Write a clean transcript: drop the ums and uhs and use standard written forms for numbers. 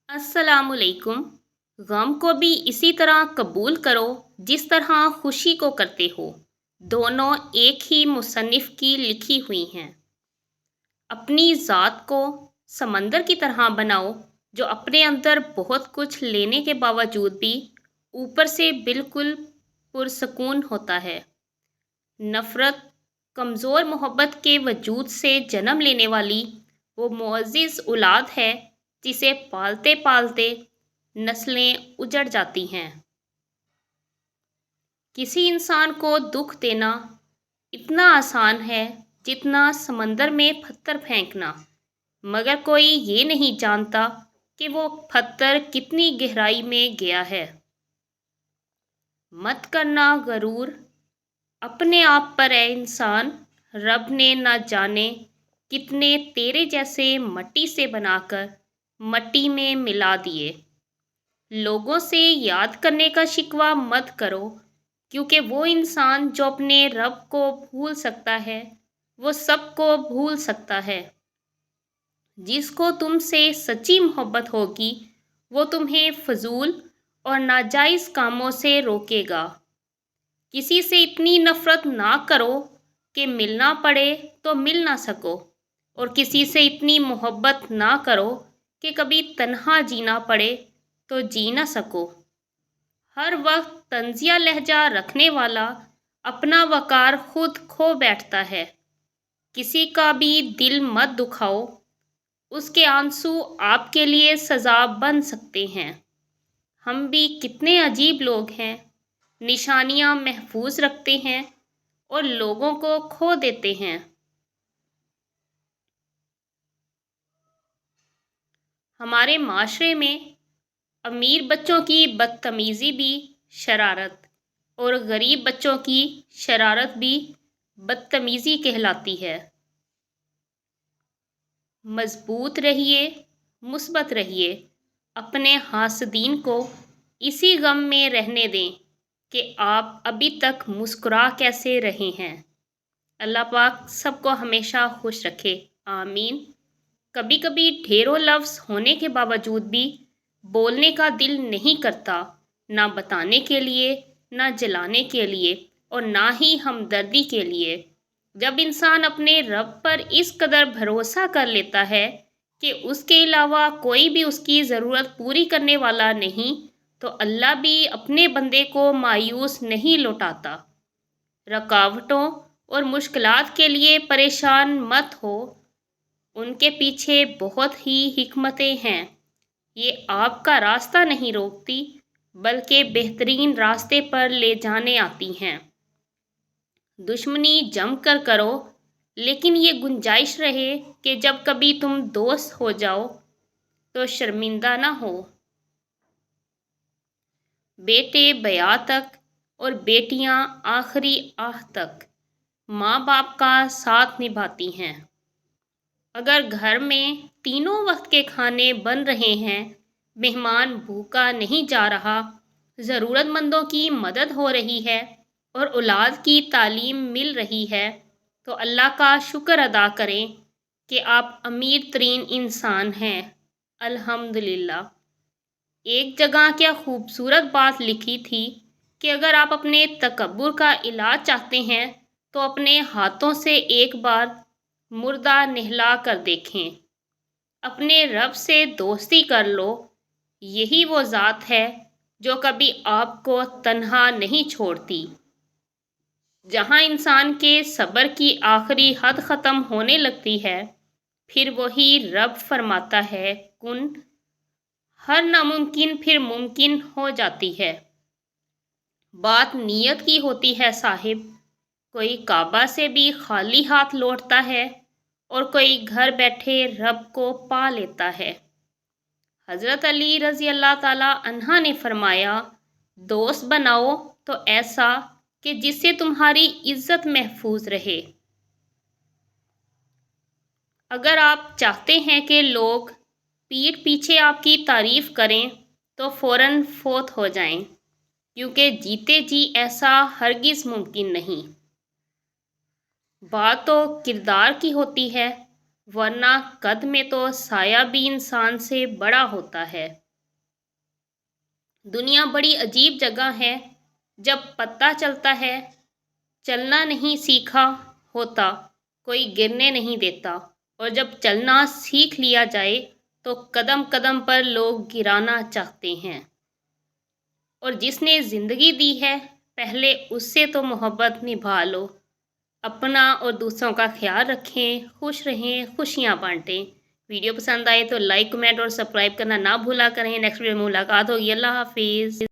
अस्सलाम वालेकुम। गम को भी इसी तरह कबूल करो जिस तरह खुशी को करते हो। दोनों एक ही मुसन्निफ की लिखी हुई हैं। अपनी ज़ात को समंदर की तरह बनाओ जो अपने अंदर बहुत कुछ लेने के बावजूद भी ऊपर से बिल्कुल पुरसकून होता है। नफ़रत कमज़ोर मोहब्बत के वजूद से जन्म लेने वाली वो मुअज़्ज़िज़ औलाद है जिसे पालते पालते नस्लें उजड़ जाती हैं। किसी इंसान को दुख देना इतना आसान है जितना समंदर में पत्थर फेंकना, मगर कोई ये नहीं जानता कि वो पत्थर कितनी गहराई में गया है। मत करना गरूर अपने आप पर है इंसान, रब ने न जाने कितने तेरे जैसे मट्टी से बनाकर मट्टी में मिला दिए। लोगों से याद करने का शिकवा मत करो, क्योंकि वो इंसान जो अपने रब को भूल सकता है वो सबको भूल सकता है। जिसको तुमसे सच्ची मोहब्बत होगी वो तुम्हें फजूल और नाजायज़ कामों से रोकेगा। किसी से इतनी नफ़रत ना करो कि मिलना पड़े तो मिल ना सको, और किसी से इतनी मोहब्बत ना करो कि कभी तन्हा जीना पड़े तो जी ना सको। हर वक्त तंजिया लहजा रखने वाला अपना वकार खुद खो बैठता है। किसी का भी दिल मत दुखाओ, उसके आंसू आपके लिए सज़ा बन सकते हैं। हम भी कितने अजीब लोग हैं, निशानियां महफूज रखते हैं और लोगों को खो देते हैं। हमारे माशरे में अमीर बच्चों की बदतमीज़ी भी शरारत, और गरीब बच्चों की शरारत भी बदतमीज़ी कहलाती है। मजबूत रहिए, मुस्बत रहिए, अपने हासदीन को इसी गम में रहने दें कि आप अभी तक मुस्कुरा कैसे रहे हैं। अल्लाह पाक सबको हमेशा खुश रखे, आमीन। कभी कभी ढेरों लफ्ज़ होने के बावजूद भी बोलने का दिल नहीं करता, ना बताने के लिए, ना जलाने के लिए, और ना ही हमदर्दी के लिए। जब इंसान अपने रब पर इस कदर भरोसा कर लेता है कि उसके अलावा कोई भी उसकी ज़रूरत पूरी करने वाला नहीं, तो अल्लाह भी अपने बंदे को मायूस नहीं लौटाता। रुकावटों और मुश्किलात के लिए परेशान मत हो, उनके पीछे बहुत ही हिकमतें हैं। ये आपका रास्ता नहीं रोकती, बल्कि बेहतरीन रास्ते पर ले जाने आती हैं। दुश्मनी जम कर करो, लेकिन ये गुंजाइश रहे कि जब कभी तुम दोस्त हो जाओ तो शर्मिंदा ना हो। बेटे बया तक और बेटियां आखिरी आह तक माँ बाप का साथ निभाती हैं। अगर घर में तीनों वक्त के खाने बन रहे हैं, मेहमान भूखा नहीं जा रहा, ज़रूरतमंदों की मदद हो रही है और औलाद की तालीम मिल रही है, तो अल्लाह का शुक्र अदा करें कि आप अमीर तरीन इंसान हैं। अल्हम्दुलिल्लाह। एक जगह क्या खूबसूरत बात लिखी थी कि अगर आप अपने तकब्बुर का इलाज चाहते हैं तो अपने हाथों से एक बार मुर्दा नहला कर देखें। अपने रब से दोस्ती कर लो, यही वो ज़ात है जो कभी आपको तन्हा नहीं छोड़ती। जहाँ इंसान के सब्र की आखिरी हद ख़त्म होने लगती है, फिर वही रब फरमाता है कुन, हर नामुमकिन फिर मुमकिन हो जाती है। बात नीयत की होती है साहिब। कोई काबा से भी खाली हाथ लौटता है और कोई घर बैठे रब को पा लेता है। हज़रत अली रज़ी अल्लाह ताला अन्हा ने फरमाया, दोस्त बनाओ तो ऐसा कि जिससे तुम्हारी इज़्ज़त महफूज रहे। अगर आप चाहते हैं कि लोग पीठ पीछे आपकी तारीफ़ करें तो फ़ौरन फोत हो जाएं, क्योंकि जीते जी ऐसा हरगिज़ मुमकिन नहीं। बात तो किरदार की होती है, ورنہ قد میں تو سایہ بھی انسان سے بڑا ہوتا ہے۔ دنیا بڑی عجیب جگہ ہے۔ جب پتہ چلتا ہے چلنا نہیں سیکھا ہوتا کوئی گرنے نہیں دیتا، اور جب چلنا سیکھ لیا جائے تو قدم قدم پر لوگ گرانا چاہتے ہیں۔ اور جس نے زندگی دی ہے پہلے اس سے تو محبت نبھا لو۔ اپنا اور دوسروں کا خیال رکھیں، خوش رہیں، خوشیاں بانٹیں۔ ویڈیو پسند آئے تو لائک، کمنٹ اور سبسکرائب کرنا نہ بھولا کریں۔ نیکسٹ ویڈیو میں ملاقات ہوگی۔ اللہ حافظ۔